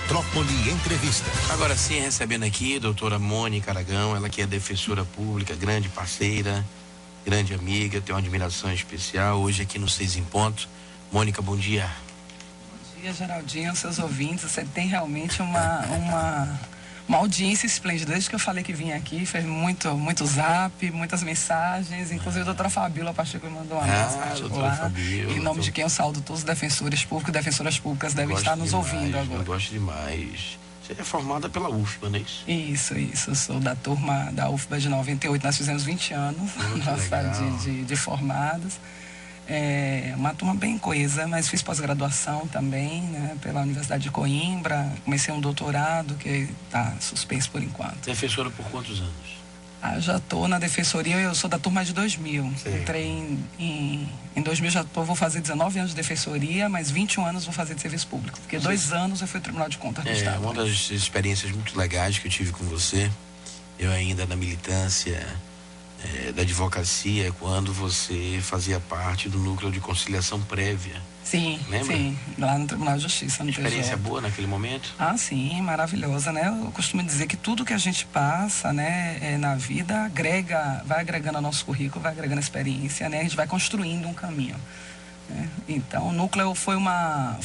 Metrópole Entrevista. Agora sim, recebendo aqui a doutora Mônica Aragão, ela que é defensora pública, grande parceira, grande amiga, tem uma admiração especial, hoje aqui no 6 em Ponto. Mônica, bom dia. Bom dia, Geraldinho, seus ouvintes. Você tem realmente uma audiência esplêndida. Desde que eu falei que vinha aqui, fez muito zap, muitas mensagens, inclusive a doutora Fabíola Pacheco me mandou uma mensagem particular, Fabíola, em nome de quem eu saúdo todos os defensores públicos e defensoras públicas devem estar nos ouvindo agora. Eu gosto demais. Você é formada pela UFBA, não é isso? Isso. Eu sou da turma da UFBA de 98, nós fizemos 20 anos de formados. É uma turma bem coesa, mas fiz pós-graduação também, né, pela Universidade de Coimbra. Comecei um doutorado que está suspenso por enquanto. Defensora por quantos anos? Eu já estou na defensoria, eu sou da turma de 2000. Sim. Entrei em 2000, vou fazer 19 anos de defensoria, mas 21 anos vou fazer de serviço público. Porque 2 anos eu fui ao Tribunal de Contas do Estado. Uma das experiências muito legais que eu tive com você, eu ainda na militância da advocacia, quando você fazia parte do núcleo de conciliação prévia. Sim, lembra? Sim, lá no Tribunal de Justiça, no experiência TJ. boa naquele momento? Sim, maravilhosa, né? Eu costumo dizer que tudo que a gente passa, né, na vida vai agregando ao nosso currículo, vai agregando experiência, né? A gente vai construindo um caminho. Né? Então, o núcleo foi uma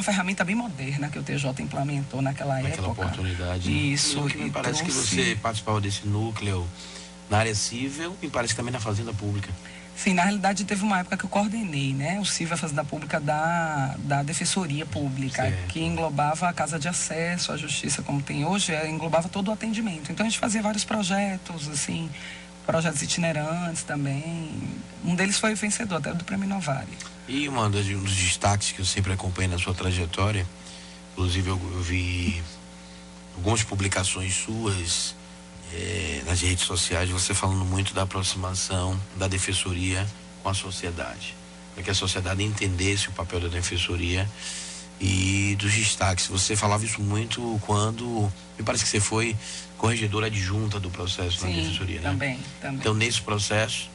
ferramenta bem moderna que o TJ implementou naquela época. Oportunidade. Isso. Me parece que você participava desse núcleo na área civil e parece que também na Fazenda Pública. Sim, na realidade teve uma época que eu coordenei, né, o civil, a Fazenda Pública da Defensoria Pública, certo, que englobava a Casa de Acesso, a Justiça como tem hoje, englobava todo o atendimento. Então a gente fazia vários projetos, assim, projetos itinerantes também. Um deles foi o vencedor, até do Prêmio Novari. E um dos destaques que eu sempre acompanho na sua trajetória, inclusive eu vi algumas publicações suas nas redes sociais, você falando muito da aproximação da defensoria com a sociedade, para que a sociedade entendesse o papel da defensoria e dos destaques. Você falava isso muito quando, me parece que você foi corregedora adjunta do processo. Sim, na defensoria, também, né? Também. Então, nesse processo,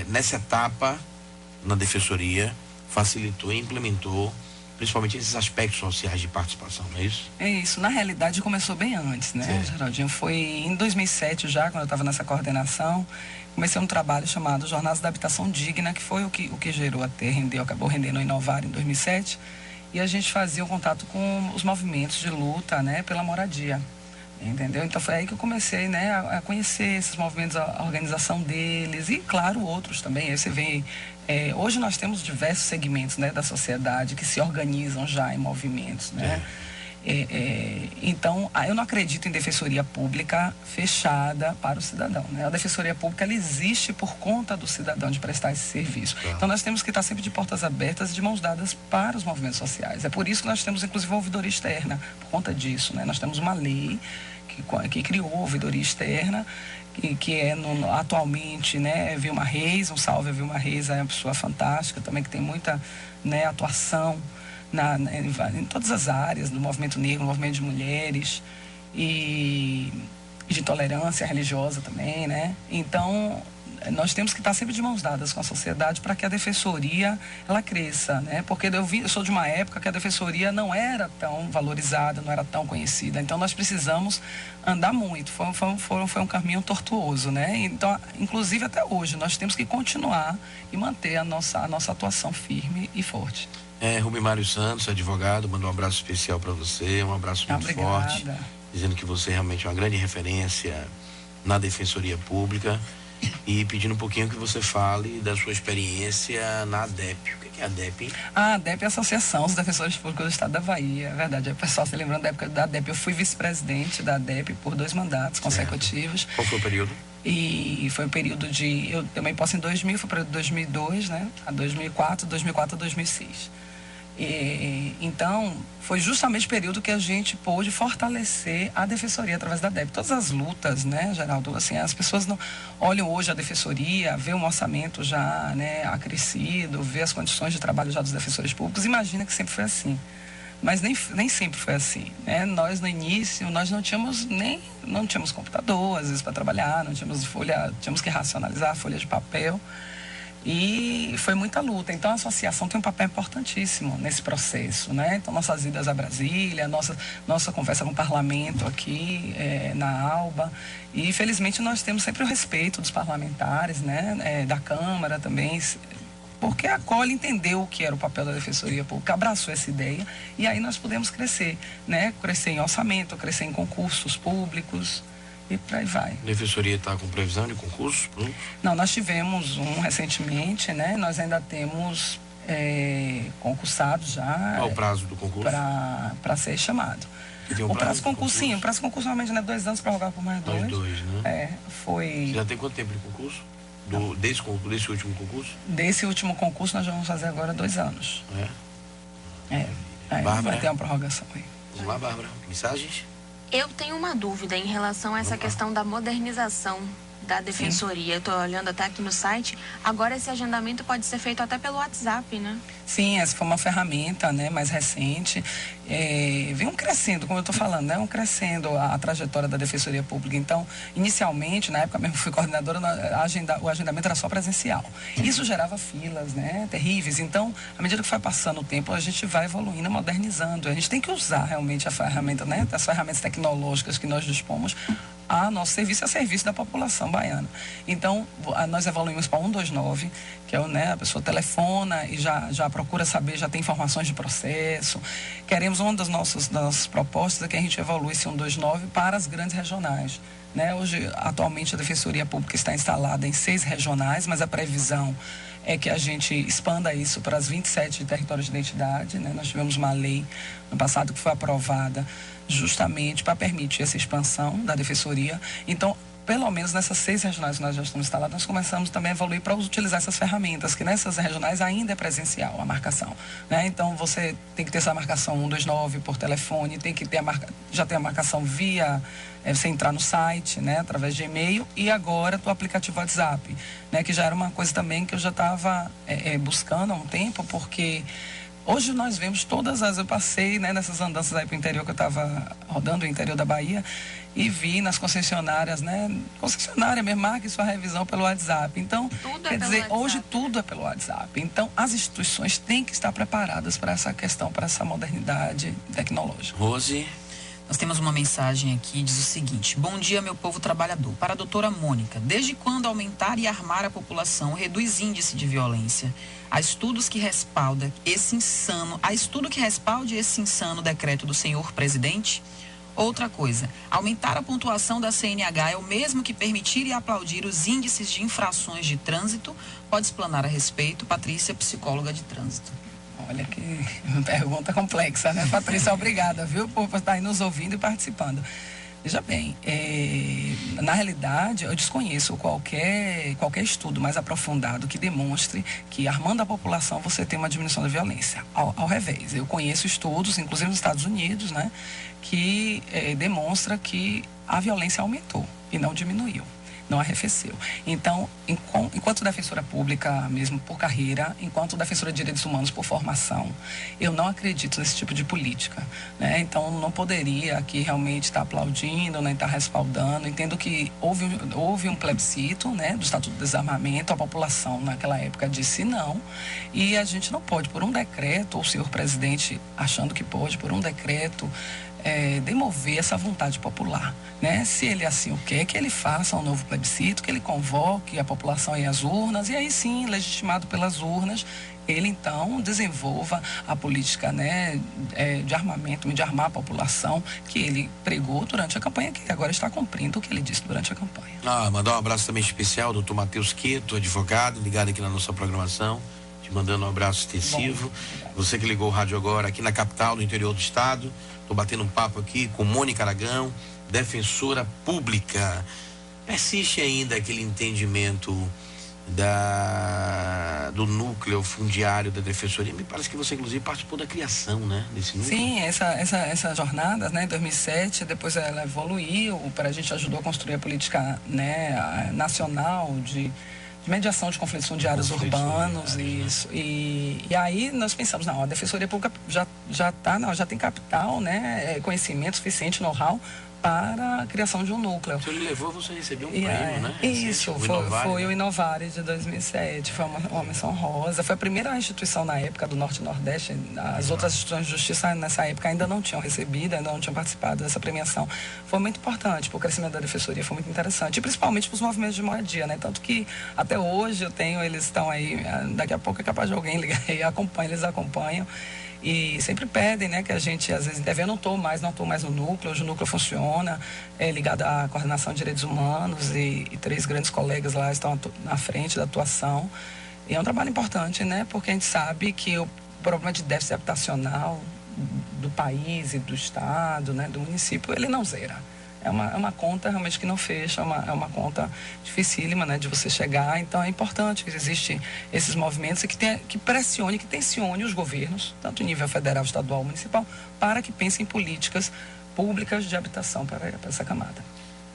nessa etapa na defensoria, facilitou e implementou principalmente esses aspectos sociais de participação, não é isso? É isso. Na realidade, começou bem antes, né, Geraldinho? Foi em 2007 já, quando eu estava nessa coordenação, comecei um trabalho chamado Jornadas da Habitação Digna, que foi o que gerou acabou rendendo o Inovar em 2007, e a gente fazia o contato com os movimentos de luta, né, pela moradia. Entendeu? Então foi aí que eu comecei, né, a conhecer esses movimentos, a organização deles e, claro, outros também. Aí você vê, hoje nós temos diversos segmentos, né, da sociedade que se organizam já em movimentos, né? Então, eu não acredito em defensoria pública fechada para o cidadão, né? A defensoria pública, ela existe por conta do cidadão de prestar esse serviço. Claro. Então, nós temos que estar sempre de portas abertas e de mãos dadas para os movimentos sociais. É por isso que nós temos, inclusive, a ouvidoria externa, por conta disso, né? Nós temos uma lei que criou a ouvidoria externa, que atualmente, né, Vilma Reis, um salve a Vilma Reis, é uma pessoa fantástica também, que tem muita, né, atuação em todas as áreas do movimento negro, do movimento de mulheres e de intolerância religiosa também, né? Então, nós temos que estar sempre de mãos dadas com a sociedade para que a defensoria, ela cresça, né? Porque eu sou de uma época que a defensoria não era tão valorizada, não era tão conhecida. Então, nós precisamos andar muito. Foi um caminho tortuoso, né? Então, inclusive até hoje, nós temos que continuar e manter a nossa atuação firme e forte. Rubem Mário Santos, advogado, mandou um abraço especial para você, um abraço muito forte, dizendo que você realmente é uma grande referência na defensoria pública e pedindo um pouquinho que você fale da sua experiência na ADEP. O que é a ADEP, hein? A ADEP é a Associação dos Defensores Públicos do Estado da Bahia, é verdade. O pessoal se lembrando da época da ADEP, eu fui vice-presidente da ADEP por 2 mandatos consecutivos. Qual foi o período? E foi um período eu tomei posse em 2000, foi o período de 2002, né, a 2004 a 2006. Então, foi justamente o período que a gente pôde fortalecer a defensoria através da ADEP. Todas as lutas, né, Geraldo, assim, as pessoas não olham hoje a defensoria, vê um orçamento já, né, acrescido, vê as condições de trabalho já dos defensores públicos, imagina que sempre foi assim. Mas nem sempre foi assim, né? Nós, no início, nós não tínhamos computador, às vezes, para trabalhar, não tínhamos tínhamos que racionalizar a folha de papel. E foi muita luta. Então, a associação tem um papel importantíssimo nesse processo, né? Então, nossas idas a Brasília, nossa conversa com o parlamento aqui na ALBA. E, felizmente, nós temos sempre o respeito dos parlamentares, né? Da Câmara também, porque a COLE entendeu o que era o papel da Defensoria Pública, abraçou essa ideia, e aí nós pudemos crescer, né? Crescer em orçamento, crescer em concursos públicos. E por aí vai. A Defensoria está com previsão de concurso? Não, nós tivemos um recentemente, né? Nós ainda temos concursados já. Qual o prazo do concurso? Para ser chamado. O prazo de concurso, sim. O prazo de concurso normalmente é 2 anos, prorrogar por mais 2. Mais 2, né? Foi... Você já tem quanto tempo de concurso? Desse último concurso? Desse último concurso nós vamos fazer agora 2 anos. Bárbara? Vai ter uma prorrogação aí. Vamos lá, Bárbara. Mensagens? Eu tenho uma dúvida em relação a essa questão da modernização da Defensoria. Eu estou olhando até aqui no site. Agora esse agendamento pode ser feito até pelo WhatsApp, né? Sim, essa foi uma ferramenta, né, mais recente. Vem crescendo, como eu estou falando, né, crescendo a trajetória da Defensoria Pública. Então, inicialmente, na época mesmo que fui coordenadora, o agendamento era só presencial. Isso gerava filas, né, terríveis. Então, à medida que vai passando o tempo, a gente vai evoluindo, modernizando. A gente tem que usar realmente a ferramenta, né, as ferramentas tecnológicas que nós dispomos a nosso serviço, a serviço da população baiana. Então, nós evoluímos para 129, que é, né, a pessoa telefona e já procura saber, já tem informações de processo. Queremos, uma das nossas propostas é que a gente evolua esse 129 para as grandes regionais. Né? Hoje, atualmente, a Defensoria Pública está instalada em 6 regionais, mas a previsão é que a gente expanda isso para as 27 territórios de identidade, né? Nós tivemos uma lei no passado que foi aprovada justamente para permitir essa expansão da Defensoria. Então, pelo menos nessas 6 regionais que nós já estamos instalados, nós começamos também a evoluir para utilizar essas ferramentas, que nessas regionais ainda é presencial a marcação, né? Então, você tem que ter essa marcação 129 por telefone, tem que ter já tem a marcação via, você entrar no site, né, através de e-mail, e agora do aplicativo WhatsApp, né, que já era uma coisa também que eu já estava buscando há um tempo, porque hoje nós vemos eu passei, né, nessas andanças aí para o interior, que eu estava rodando o interior da Bahia, e vi nas concessionárias, né, concessionária mesmo, marque sua revisão pelo WhatsApp. Então, quer dizer, hoje tudo é pelo WhatsApp. Então, as instituições têm que estar preparadas para essa questão, para essa modernidade tecnológica. Rose? Nós temos uma mensagem aqui, diz o seguinte: bom dia, meu povo trabalhador. Para a doutora Mônica, desde quando aumentar e armar a população reduz índice de violência? Há estudo que respalde esse insano decreto do senhor presidente? Outra coisa, aumentar a pontuação da CNH é o mesmo que permitir e aplaudir os índices de infrações de trânsito? Pode explanar a respeito, Patrícia, psicóloga de trânsito. Olha que pergunta complexa, né, Patrícia? Obrigada, viu, por estar aí nos ouvindo e participando. Veja bem, na realidade, eu desconheço qualquer estudo mais aprofundado que demonstre que, armando a população, você tem uma diminuição da violência. Ao revés, eu conheço estudos, inclusive nos Estados Unidos, né, que demonstra que a violência aumentou e não diminuiu. Não arrefeceu. Então, enquanto defensora pública, mesmo por carreira, enquanto defensora de direitos humanos por formação, eu não acredito nesse tipo de política, né? Então, não poderia aqui realmente estar aplaudindo, nem estar respaldando. Entendo que houve um plebiscito, né, do Estatuto do Desarmamento, a população naquela época disse não, e a gente não pode, por um decreto, ou o senhor presidente achando que pode, por um decreto, demover essa vontade popular, né? Se ele assim o quer, que ele faça um novo plebiscito, que ele convoque a população e as urnas, e aí sim, legitimado pelas urnas, ele então desenvolva a política, né, de armamento, de armar a população, que ele pregou durante a campanha, que agora está cumprindo o que ele disse durante a campanha. Mandar um abraço também especial ao doutor Matheus Queto, advogado, ligado aqui na nossa programação, te mandando um abraço extensivo. Você que ligou o rádio agora aqui na capital, no interior do estado. Estou batendo um papo aqui com Mônica Aragão, defensora pública. Persiste ainda aquele entendimento do núcleo fundiário da Defensoria? Me parece que você, inclusive, participou da criação, né, desse núcleo. Sim, essa jornada, né, em 2007, depois ela evoluiu, a gente ajudou a construir a política, né, nacional de mediação de conflitos fundiários urbanos, isso. E aí nós pensamos, não, a Defensoria Pública já tem capital, né, conhecimento suficiente, know-how, para a criação de um núcleo. Você levou, você recebeu um prêmio, né? Isso, foi né? o Inovare de 2007, foi uma menção honrosa. Foi a primeira instituição na época do Norte e Nordeste. As outras instituições de justiça nessa época ainda não tinham recebido, ainda não tinham participado dessa premiação. Foi muito importante, porque o crescimento da defensoria foi muito interessante, e principalmente para os movimentos de moradia, né? Tanto que até hoje eles estão aí, daqui a pouco é capaz de alguém ligar e eles acompanham. E sempre pedem, né, que a gente, às vezes, eu não estou mais no núcleo, hoje o núcleo funciona, ligado à coordenação de direitos humanos, e 3 grandes colegas lá estão na frente da atuação. E é um trabalho importante, né, porque a gente sabe que o problema de déficit habitacional do país e do estado, né, do município, ele não zera. É uma conta realmente que não fecha, é uma conta dificílima, né, de você chegar. Então é importante que existem esses movimentos que pressione, que tensione os governos, tanto em nível federal, estadual, municipal, para que pensem em políticas públicas de habitação para essa camada.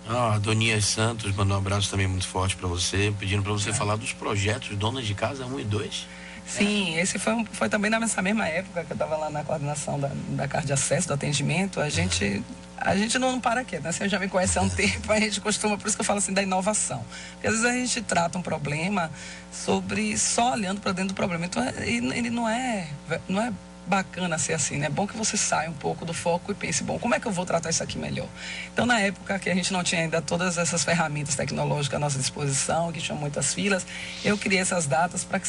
A Doninha Santos mandou um abraço também muito forte para você, pedindo para você falar dos projetos Donas de Casa 1 e 2. Sim, esse foi também nessa mesma época que eu estava lá na coordenação da Carta de Acesso, do atendimento. A gente não para quieto, né? Você já me conhece há um tempo, a gente costuma, por isso que eu falo assim, da inovação. Porque às vezes a gente trata um problema só olhando para dentro do problema. Então, ele não é bacana ser assim, né? É bom que você saia um pouco do foco e pense, bom, como é que eu vou tratar isso aqui melhor? Então, na época que a gente não tinha ainda todas essas ferramentas tecnológicas à nossa disposição, que tinham muitas filas, eu criei essas datas para que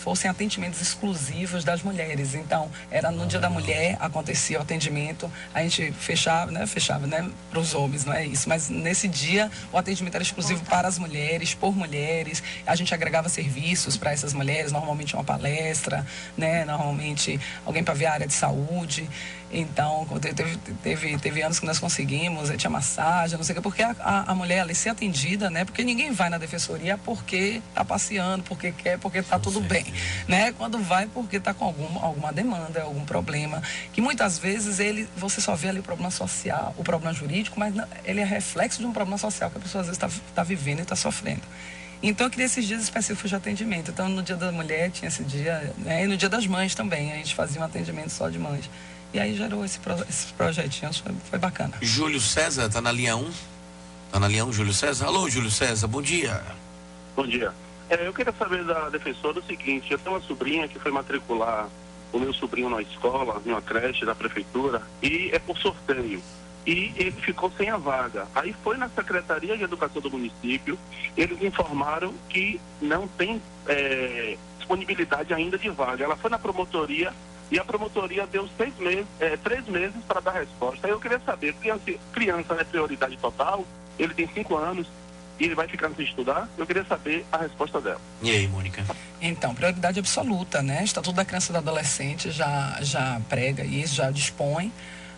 fossem atendimentos exclusivos das mulheres. Então, era no Dia da Mulher, acontecia o atendimento, a gente fechava, né, para os homens, não é isso, mas nesse dia o atendimento era exclusivo para as mulheres, por mulheres, a gente agregava serviços para essas mulheres, normalmente uma palestra, né, normalmente alguém para ver a área de saúde. Então, teve anos que nós conseguimos, tinha massagem, não sei o que, porque a mulher ali ser atendida, né? Porque ninguém vai na defensoria porque está passeando, porque quer, porque está tudo bem, né? Quando vai porque está com alguma demanda, algum problema, que muitas vezes você só vê ali o problema social, o problema jurídico, mas ele é reflexo de um problema social que a pessoa às vezes está vivendo e está sofrendo. Então, eu queria esses dias específicos de atendimento. Então, no Dia da Mulher tinha esse dia, né? E no Dia das Mães também, a gente fazia um atendimento só de mães. E aí gerou esses projetinhos, foi bacana. Júlio César, tá na linha 1? Tá na linha 1, Júlio César? Alô, Júlio César, bom dia. Bom dia. Eu queria saber da defensora o seguinte, eu tenho uma sobrinha que foi matricular o meu sobrinho na escola, numa creche da prefeitura, e é por sorteio. E ele ficou sem a vaga. Aí foi na Secretaria de Educação do município, eles informaram que não tem disponibilidade ainda de vaga. Ela foi na promotoria e a promotoria deu 3 meses para dar resposta. Aí eu queria saber, criança é prioridade total, ele tem 5 anos e ele vai ficar sem estudar? Eu queria saber a resposta dela. E aí, Mônica? Então, prioridade absoluta, né? O Estatuto da Criança e do Adolescente já prega isso, já dispõe.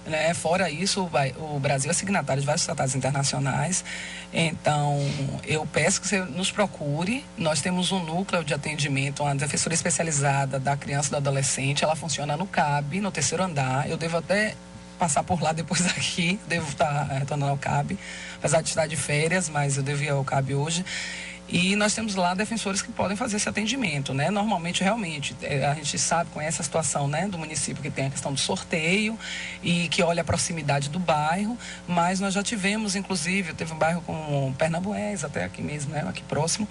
Né? Fora isso, o Brasil é signatário de vários tratados internacionais. Então, eu peço que você nos procure. Nós temos um núcleo de atendimento, uma defensoria especializada da criança e do adolescente. Ela funciona no CAB, no 3º andar. Eu devo até passar por lá depois aqui. Devo estar retornando ao CAB, apesar de estar de férias, mas eu devo ir ao CAB hoje. E nós temos lá defensores que podem fazer esse atendimento, né? Normalmente, realmente, a gente conhece a situação, né, do município, que tem a questão do sorteio e que olha a proximidade do bairro, mas nós já tivemos, inclusive, teve um bairro com Pernambués, até aqui mesmo, né, aqui próximo,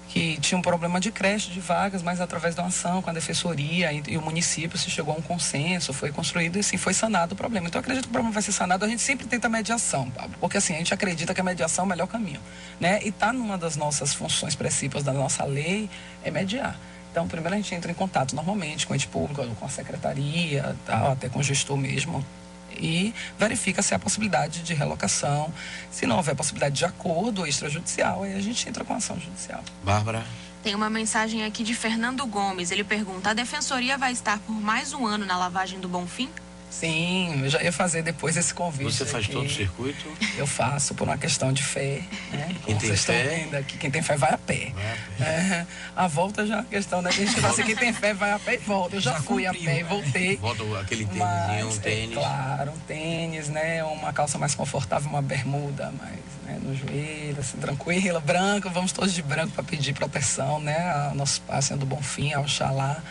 que tinha um problema de creche, de vagas, mas através de uma ação com a defensoria e o município se chegou a um consenso, foi construído e assim foi sanado o problema. Então, eu acredito que o problema vai ser sanado. A gente sempre tenta mediação, Pablo, porque assim, a gente acredita que a mediação é o melhor caminho, né? E está numa das nossas funções principais da nossa lei, é mediar. Então, primeiro a gente entra em contato normalmente com o ente público, com a secretaria, tal, até com o gestor mesmo, e verifica se há possibilidade de relocação. Se não houver possibilidade de acordo extrajudicial, aí a gente entra com ação judicial. Bárbara? Tem uma mensagem aqui de Fernando Gomes. Ele pergunta: a defensoria vai estar por mais um ano na lavagem do Bonfim? Sim, eu já ia fazer depois esse convite. Você faz aqui. Todo o circuito? Eu faço por uma questão de fé, né? Quem tem vocês fé? estão vendo aqui, quem tem fé vai a pé. Vai a pé. A volta já é uma questão, né? Que a gente fala assim, quem tem fé vai a pé e volta. Eu já fui a pé e voltei. Volta aquele tênisinho, um tênis. Claro, um tênis, né? Uma calça mais confortável, uma bermuda mais, né, no joelho, assim, tranquila, branco. Vamos todos de branco para pedir proteção, né? Ao nosso Pai do Bonfim, ao Oxalá,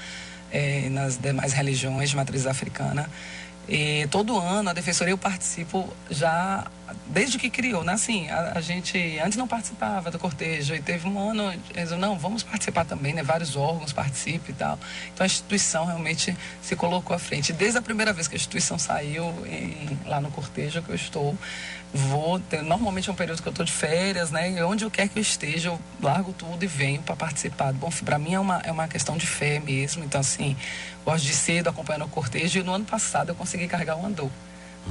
nas demais religiões de matriz africana. E todo ano a defensoria eu participo já desde que criou, né? Assim, a gente antes não participava do cortejo e teve um ano, não, vamos participar também, né? Vários órgãos participam e tal. Então a instituição realmente se colocou à frente. Desde a primeira vez que a instituição saiu lá no cortejo que eu estou, normalmente é um período que eu estou de férias, né? E onde eu quer que eu esteja, eu largo tudo e venho para participar do Bonfim. Para mim é uma questão de fé mesmo. Então, assim, gosto de cedo acompanhando o cortejo. E no ano passado eu consegui carregar o andor.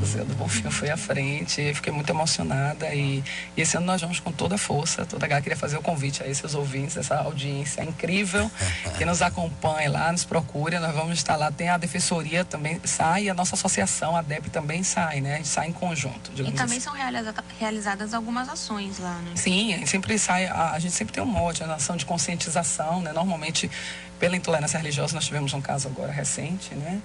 O Senhor do Bonfim foi à frente, fiquei muito emocionada e esse ano nós vamos com toda a força, toda a garra. Queria fazer o convite a esses ouvintes, essa audiência incrível que nos acompanha lá, nos procura, nós vamos estar lá, tem a defensoria também, sai, a nossa associação, a DEP também sai, né? A gente sai em conjunto. E também assim. São realizadas algumas ações lá, né? Sim, a gente sempre sai, a gente sempre tem um mote, uma ação de conscientização, né? Normalmente, pela intolerância religiosa, nós tivemos um caso agora recente, né?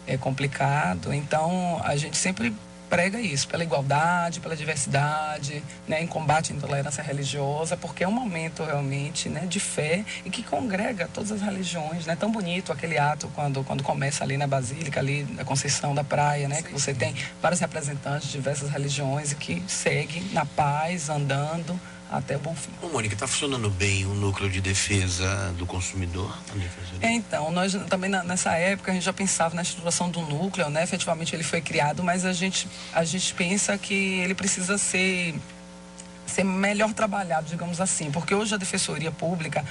É complicado, então a gente sempre prega isso, pela igualdade, pela diversidade, né, em combate à intolerância religiosa, porque é um momento realmente, né, de fé e que congrega todas as religiões, né, tão bonito aquele ato quando começa ali na Basílica, ali na Conceição da Praia, né, que você tem vários representantes de diversas religiões e que seguem na paz, andando até o Bonfim. Ô, Mônica, está funcionando bem o núcleo de defesa do consumidor? Então, nós também nessa época a gente já pensava na estruturação do núcleo, né? Efetivamente ele foi criado, mas a gente pensa que ele precisa ser melhor trabalhado, digamos assim, porque hoje a Defensoria Pública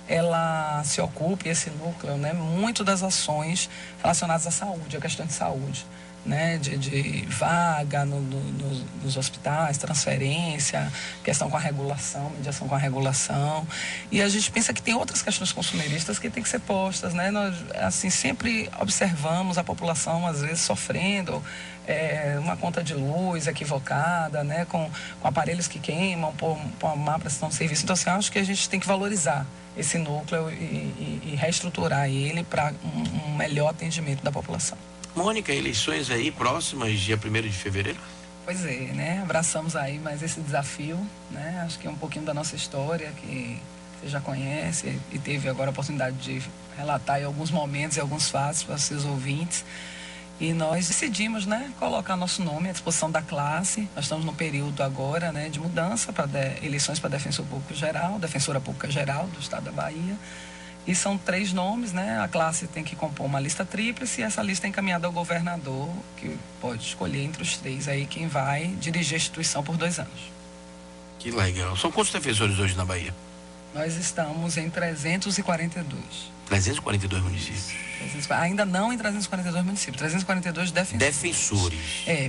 ela se ocupa, esse núcleo, né, muito das ações relacionadas à saúde, à questão de saúde. Né, de vaga nos hospitais, transferência, questão com a regulação, mediação com a regulação. E a gente pensa que tem outras questões consumeristas que têm que ser postas, né? Nós, assim, sempre observamos a população, às vezes, sofrendo uma conta de luz equivocada, né? Com aparelhos que queimam por uma má prestação de serviço. Então, assim, acho que a gente tem que valorizar esse núcleo e reestruturar ele para um melhor atendimento da população. Mônica, eleições aí próximas, dia 1º de fevereiro? Pois é, né? Abraçamos aí mais esse desafio, né? Acho que é um pouquinho da nossa história, que você já conhece e teve agora a oportunidade de relatar em alguns momentos e alguns fatos para os seus ouvintes. E nós decidimos, né, colocar nosso nome à disposição da classe. Nós estamos num período agora, né, de mudança para eleições para Defensor Público Geral, Defensora Pública Geral do Estado da Bahia. E são 3 nomes, né? A classe tem que compor uma lista tríplice e essa lista é encaminhada ao governador, que pode escolher entre os 3 aí quem vai dirigir a instituição por 2 anos. Que legal. São quantos defensores hoje na Bahia? Nós estamos em 342. 342 municípios. Ainda não em 342 municípios, 342 defensores. Defensores.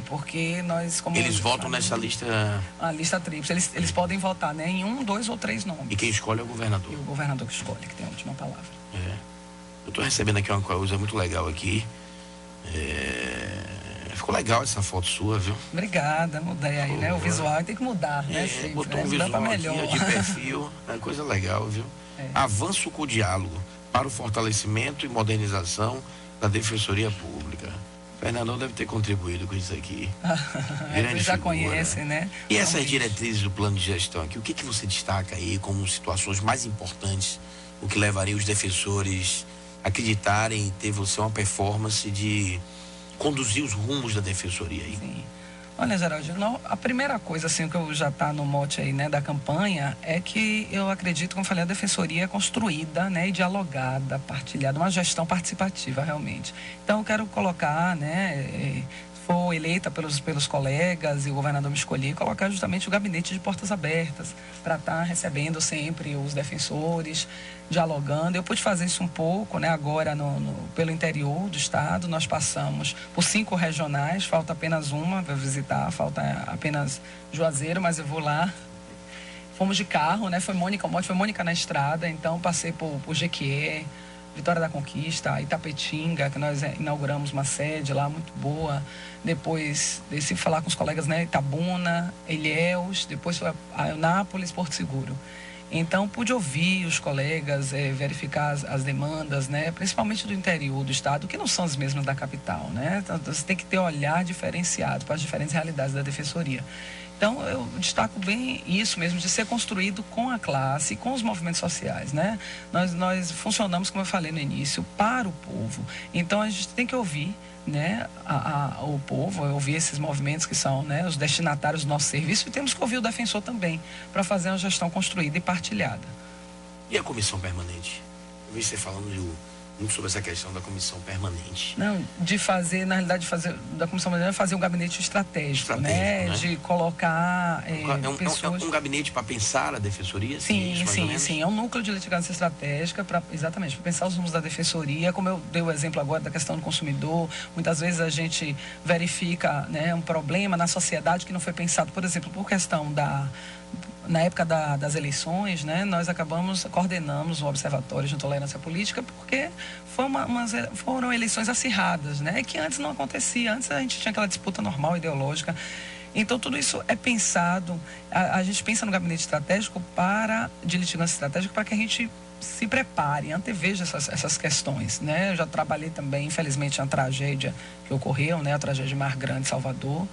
Porque nós... como eles votam nessa lista... A lista tríplice. Eles podem votar, né, em 1, 2 ou 3 nomes. E quem escolhe é o governador. E o governador que escolhe, que tem a última palavra. Eu estou recebendo aqui uma coisa muito legal aqui. Ficou legal essa foto sua, viu? Obrigada, mudei aí, né? O visual tem que mudar, né? Sempre, botou né? um visual aqui, de perfil. É coisa legal, viu? Avanço com o diálogo para o fortalecimento e modernização da Defensoria Pública. O Fernandão deve ter contribuído com isso aqui. Você já conhece, né? E essas diretrizes do plano de gestão aqui, o que você destaca aí como situações mais importantes, o que levaria os defensores a acreditarem e ter você uma performance de conduzir os rumos da Defensoria aí? Sim. Olha, Geraldinho, a primeira coisa, assim, que eu já está no mote aí, né, da campanha, é que eu acredito, como eu falei, a defensoria é construída, né, e dialogada, partilhada, uma gestão participativa, realmente. Então, eu quero colocar, né, for eleita pelos colegas e o governador me escolher, colocar justamente o gabinete de portas abertas para estar recebendo sempre os defensores, dialogando. Eu pude fazer isso um pouco, né, agora pelo interior do estado. Nós passamos por 5 regionais, falta apenas uma para visitar, falta apenas Juazeiro, mas eu vou lá. Fomos de carro, né, foi Mônica na estrada, então passei por Jequié, Vitória da Conquista, Itapetinga, que nós inauguramos uma sede lá muito boa. Depois desci falar com os colegas, né, Itabuna, Ilhéus, depois foi a Eunápolis, Porto Seguro. Então, pude ouvir os colegas, verificar as demandas, né, principalmente do interior do estado, que não são as mesmas da capital, né? Então, você tem que ter um olhar diferenciado para as diferentes realidades da defensoria. Então, eu destaco bem isso mesmo, de ser construído com a classe, com os movimentos sociais, né? Nós funcionamos, como eu falei no início, para o povo. Então, a gente tem que ouvir, né, o povo, ouvir esses movimentos que são, né, os destinatários do nosso serviço, e temos que ouvir o defensor também, para fazer uma gestão construída e partilhada. E a comissão permanente? Eu vi você falando muito sobre essa questão da comissão permanente. Não, de fazer, na realidade, da comissão permanente, fazer um gabinete estratégico, né? De colocar pessoas... É um gabinete para pensar a defensoria? Sim. É um núcleo de litigância estratégica, exatamente, para pensar os rumos da defensoria. Como eu dei o exemplo agora da questão do consumidor, muitas vezes a gente verifica, né, um problema na sociedade que não foi pensado, por exemplo, por questão na época das eleições, né, nós coordenamos o Observatório de Intolerância Política, porque foram eleições acirradas, né, que antes não acontecia. Antes a gente tinha aquela disputa normal, ideológica. Então, tudo isso é pensado, a gente pensa no gabinete estratégico de litigância estratégica para que a gente se prepare, anteveja essas questões, né. Eu já trabalhei também, infelizmente, na tragédia que ocorreu, né, a tragédia de Mar Grande, Salvador.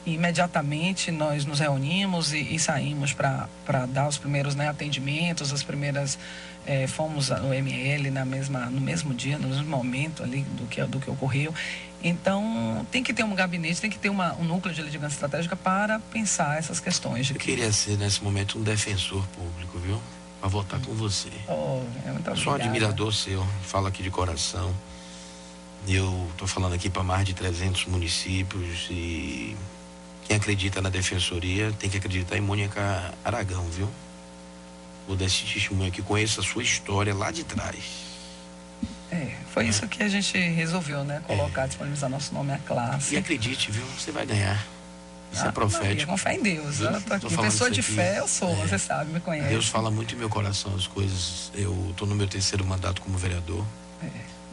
E imediatamente nós nos reunimos e saímos para dar os primeiros, né, atendimentos, as primeiras, fomos ao ML no mesmo dia, no mesmo momento ali do que ocorreu. Então, tem que ter um gabinete, tem que ter um núcleo de litigância estratégica para pensar essas questões. Eu queria ser, nesse momento, um defensor público, viu? Para votar com você. Muito sou um admirador seu, falo aqui de coração. Eu estou falando aqui para mais de 300 municípios e... Quem acredita na defensoria tem que acreditar em Mônica Aragão, viu? Vou dar esse testemunho aqui, conheço a sua história lá de trás. Foi isso que a gente resolveu, né? Colocar, disponibilizar nosso nome à classe. E acredite, viu? Você vai ganhar. Isso é profético. Com fé em Deus. Eu tô aqui. Pessoa de fé eu sou, você sabe, me conhece. Deus fala muito em meu coração as coisas. Eu estou no meu 3º mandato como vereador.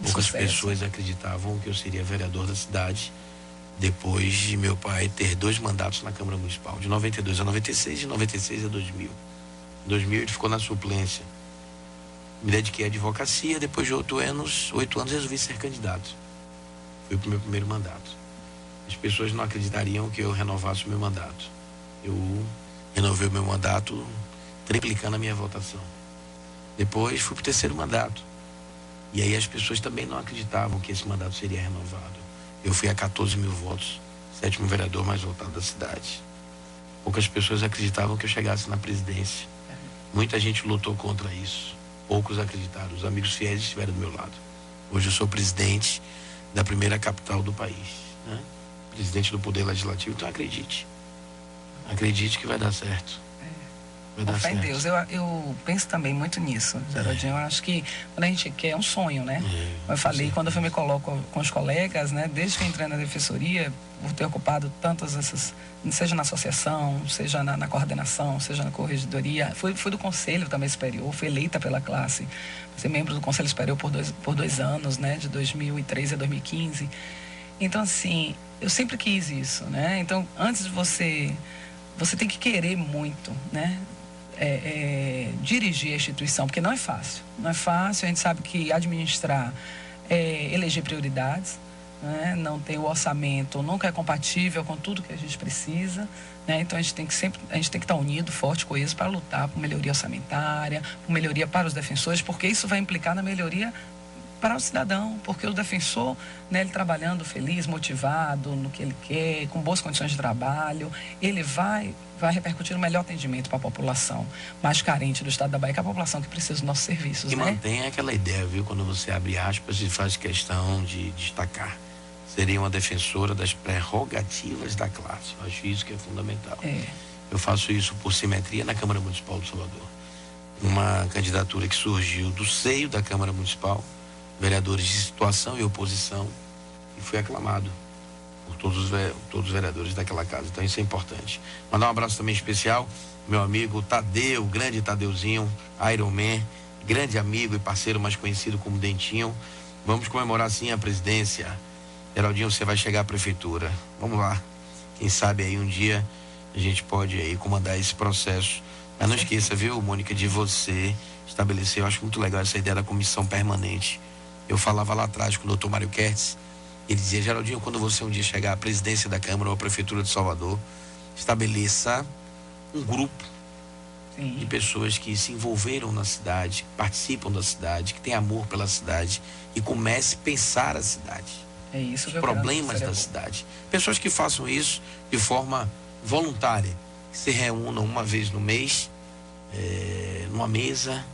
Poucas pessoas acreditavam que eu seria vereador da cidade. Depois de meu pai ter 2 mandatos na Câmara Municipal, de 92 a 96, de 96 a 2000. Em 2000 ele ficou na suplência. Me dediquei à advocacia, depois de 8 anos resolvi ser candidato. Foi o meu primeiro mandato. As pessoas não acreditariam que eu renovasse o meu mandato. Eu renovei o meu mandato, triplicando a minha votação. Depois fui para o 3º mandato. E aí as pessoas também não acreditavam que esse mandato seria renovado. Eu fui a 14 mil votos, 7º vereador mais votado da cidade. Poucas pessoas acreditavam que eu chegasse na presidência. Muita gente lutou contra isso. Poucos acreditaram. Os amigos fiéis estiveram do meu lado. Hoje eu sou presidente da primeira capital do país, né? Presidente do Poder Legislativo. Então acredite. Acredite que vai dar certo. Com fé em Deus. Eu penso também muito nisso, Geraldinho. Eu acho que quando a gente quer, é um sonho, né? Eu falei, quando eu me coloco com os colegas, né? Desde que eu entrei na defensoria, por ter ocupado tantas essas, seja na associação, seja na coordenação, seja na corregedoria. Fui do Conselho também Superior, fui eleita pela classe. Fui membro do Conselho Superior por dois anos, né? De 2013 a 2015. Então, assim, eu sempre quis isso, né? Então, antes de você tem que querer muito, né? Dirigir a instituição, porque não é fácil. Não é fácil, a gente sabe que administrar eleger prioridades, né? Não ter o orçamento, nunca é compatível com tudo que a gente precisa, né? Então a gente tem que estar unido, forte, coeso para lutar por melhoria orçamentária, por melhoria para os defensores, porque isso vai implicar na melhoria para o cidadão, porque o defensor, né, ele trabalhando feliz, motivado no que ele quer, com boas condições de trabalho, ele vai repercutir um melhor atendimento para a população mais carente do estado da Bahia, que é a população que precisa dos nossos serviços. E né? mantém aquela ideia, viu, quando você abre aspas e faz questão de destacar. Seria uma defensora das prerrogativas da classe. Eu acho isso que é fundamental. Eu faço isso por simetria na Câmara Municipal de Salvador. Uma candidatura que surgiu do seio da Câmara Municipal, vereadores de situação e oposição, e foi aclamado por todos os vereadores daquela casa. Então isso é importante. Mandar um abraço também especial, meu amigo Tadeu, grande Tadeuzinho, Iron Man, grande amigo e parceiro mais conhecido como Dentinho. Vamos comemorar sim a presidência. Geraldinho, você vai chegar à prefeitura. Vamos lá. Quem sabe aí um dia a gente pode aí comandar esse processo. Mas não esqueça, viu, Mônica, de você estabelecer, eu acho muito legal essa ideia da comissão permanente. Eu falava lá atrás com o doutor Mário Kertz, ele dizia, Geraldinho, quando você um dia chegar à presidência da Câmara ou à Prefeitura de Salvador, estabeleça um grupo de pessoas que se envolveram na cidade, que participam da cidade, que têm amor pela cidade e comece a pensar a cidade. É isso que eu problemas quero da cidade. Pessoas que façam isso de forma voluntária, que se reúnam uma vez no mês, numa mesa,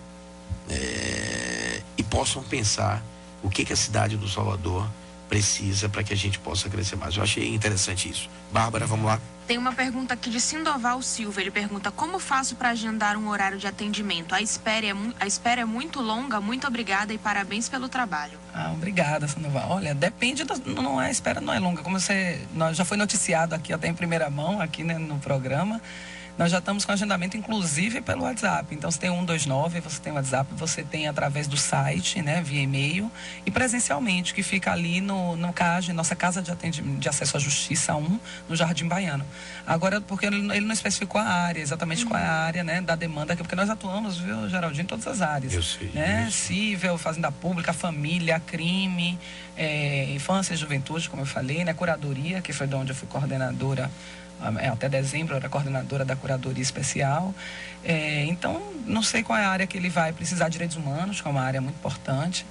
e possam pensar o que a cidade do Salvador precisa para que a gente possa crescer mais. Eu achei interessante isso. Bárbara, vamos lá. Tem uma pergunta aqui de Sindoval Silva. Ele pergunta: como faço para agendar um horário de atendimento? A espera é muito longa. Muito obrigada e parabéns pelo trabalho. Obrigada, Sandoval. Olha, depende, a espera não é longa. Como já foi noticiado aqui até em primeira mão, aqui, né, no programa. Nós já estamos com agendamento, inclusive, pelo WhatsApp. Então, você tem 129, você tem o WhatsApp, você tem através do site, né, via e-mail, e presencialmente, que fica ali no CAGE, nossa Casa de Atendimento de Acesso à Justiça 1, no Jardim Baiano. Agora, porque ele não especificou a área, exatamente qual é a área, né, da demanda, porque nós atuamos, viu, Geraldinho, em todas as áreas. Eu sei. Né? Cível, fazenda pública, família, crime, infância e juventude, como eu falei, né, curadoria, que foi de onde eu fui coordenadora. Até dezembro eu era coordenadora da curadoria especial. Então, não sei qual é a área que ele vai precisar. Direitos humanos, que é uma área muito importante.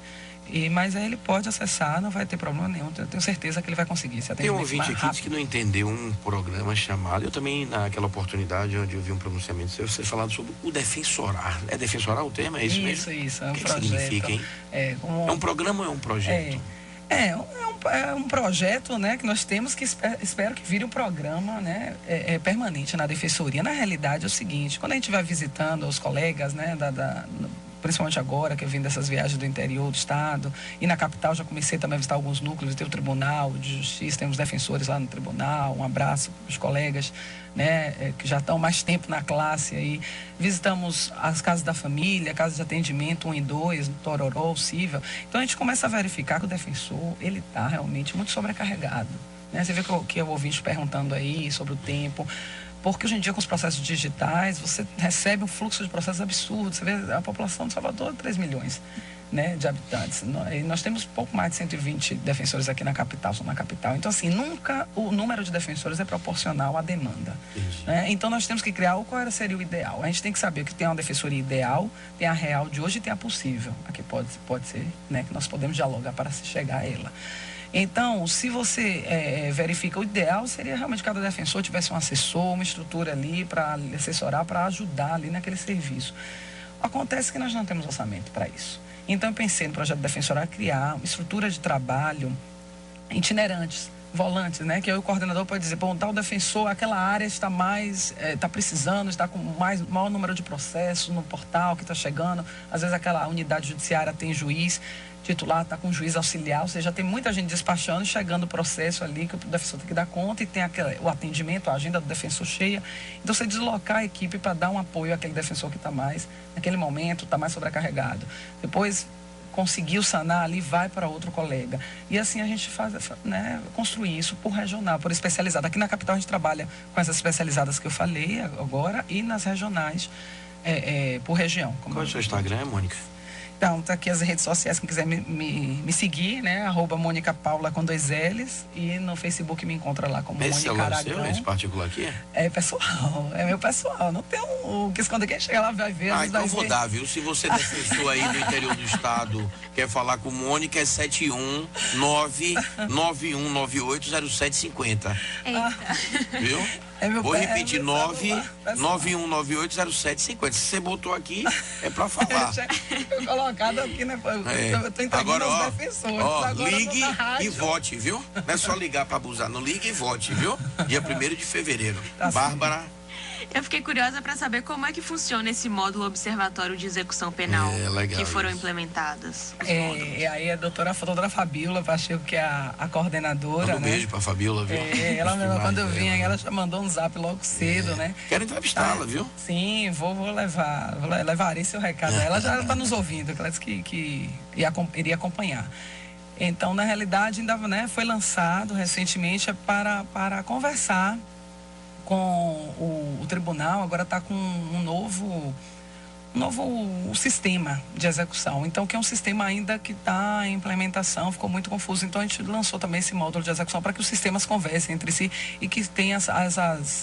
Mas aí ele pode acessar, não vai ter problema nenhum. Eu tenho certeza que ele vai conseguir esse Tem um atendimento ouvinte aqui que não entendeu um programa chamado... Eu também, naquela oportunidade onde eu vi um pronunciamento seu, você falando sobre o defensorar. É defensorar o termo? É isso mesmo? Isso. É um o que projeto. Significa, hein? É um programa ou é um projeto? É um projeto, né, que nós temos, que espero que vire um programa, né, permanente na Defensoria. Na realidade é o seguinte: quando a gente vai visitando os colegas, né, principalmente agora que eu vim dessas viagens do interior do estado, e na capital já comecei também a visitar alguns núcleos, tem o Tribunal de Justiça, tem os defensores lá no tribunal, um abraço para os colegas, né, que já estão mais tempo na classe aí. Visitamos as casas da família, casas de atendimento 1 e 2, no Tororó, Cível. Então a gente começa a verificar que o defensor, ele está realmente muito sobrecarregado, né? Você vê que eu ouvi perguntando aí sobre o tempo, porque hoje em dia, com os processos digitais, você recebe um fluxo de processos absurdo. Você vê a população de Salvador, 3 milhões, né, de habitantes. Nós temos pouco mais de 120 defensores aqui na capital, só na capital. Então, assim, nunca o número de defensores é proporcional à demanda. Né? Então, nós temos que criar qual seria o ideal. A gente tem que saber que tem uma defensoria ideal, tem a real de hoje e tem a possível. Aqui pode ser, né, que nós podemos dialogar para se chegar a ela. Então, se você verifica, o ideal seria realmente que cada defensor tivesse um assessor, uma estrutura ali para assessorar, para ajudar ali naquele serviço. Acontece que nós não temos orçamento para isso. Então, eu pensei no projeto Defensorar criar uma estrutura de trabalho itinerantes, volantes, né? Que aí o coordenador pode dizer: bom, tal defensor, aquela área está precisando, está com maior número de processos no portal que está chegando. Às vezes aquela unidade judiciária tem juiz titular, está com juiz auxiliar, ou seja, tem muita gente despachando, chegando o processo ali que o defensor tem que dar conta, e tem o atendimento, a agenda do defensor cheia. Então, você deslocar a equipe para dar um apoio àquele defensor que está mais, naquele momento, está mais sobrecarregado. Depois, conseguiu sanar ali, vai para outro colega. E assim a gente faz, né, construir isso por regional, por especializado. Aqui na capital a gente trabalha com essas especializadas que eu falei agora, e nas regionais, por região. Qual é o seu Instagram, Mônica? Então, tá aqui as redes sociais, quem quiser me seguir, né? @Mônica Paula com 2 L's, e no Facebook me encontra lá como Mônica Aragão. Esse particular aqui? É pessoal, é meu pessoal. Não tem o que esconder, quem chega lá vai ver. Então vou dar, viu? Se você é defensor aí do interior do estado, quer falar com Mônica, é 71991980750. Eita. Viu? Vou repetir, 991980750. Se você botou aqui, é pra falar. Foi colocado aqui, né? Eu tô entregando aos defensores. Ligue e vote, viu? Não é só ligar pra abusar, não ligue e vote, viu? Dia 1º de fevereiro. Bárbara. Eu fiquei curiosa para saber como é que funciona esse módulo observatório de execução penal que foram implementadas. Aí a doutora Fabíola Pacheco, que é a coordenadora. Um beijo pra Fabíola, viu? Ela mesma, quando eu vim, ela já mandou um zap logo cedo, né? Quero entrevistá-la, viu? Sim, levarei seu recado. Ela já está nos ouvindo, ela disse que iria acompanhar. Então, na realidade, ainda, né, foi lançado recentemente para conversar com o tribunal. Agora está com um novo sistema de execução. Então, que é um sistema ainda que está em implementação, ficou muito confuso. Então, a gente lançou também esse módulo de execução para que os sistemas conversem entre si e que tenha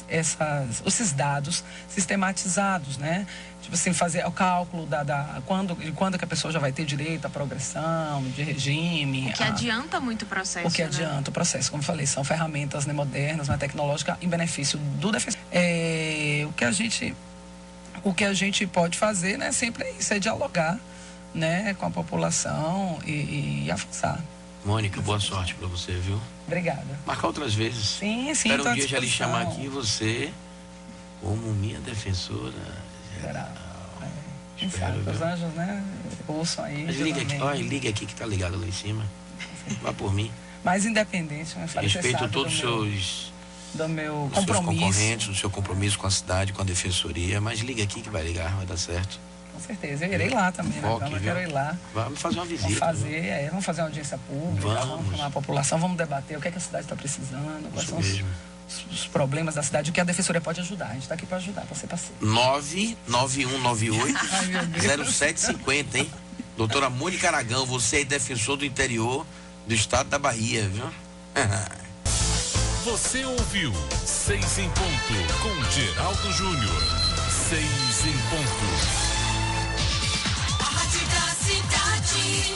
esses dados sistematizados, né? Tipo assim, fazer o cálculo de quando que a pessoa já vai ter direito à progressão, de regime. O que adianta muito o processo, O que né? adianta o processo, como eu falei, são ferramentas, né, modernas, né, tecnológicas, em benefício do defensor. O que a gente pode fazer, né, sempre é isso, é dialogar, né, com a população e avançar. Mônica, boa sorte para você, viu? Obrigada. Marcar outras vezes. Sim, Espero um dia já lhe chamar aqui, você como minha defensora geral. Quem sabe, os anjos, né, ouçam aí. Mas liga aqui, olha, liga aqui que tá ligado lá em cima. Vá por mim. Mas independente, né, respeito todos os seus compromisso. Concorrentes, do seu compromisso com a cidade, com a defensoria, mas liga aqui que vai ligar, vai dar certo. Com certeza, eu irei lá também, né? Eu quero ir lá. Vamos fazer uma visita. Vamos fazer uma audiência pública, vamos chamar a população, vamos debater o que é que a cidade está precisando, quais são os problemas da cidade, o que a defensoria pode ajudar. A gente está aqui para ajudar, para ser parceiro. 99198-0750, hein? Doutora Mônica Aragão, você é defensor do interior do estado da Bahia, viu? Você ouviu 6 em Ponto com Geraldo Júnior. 6 em Ponto. A Rádio da Cidade.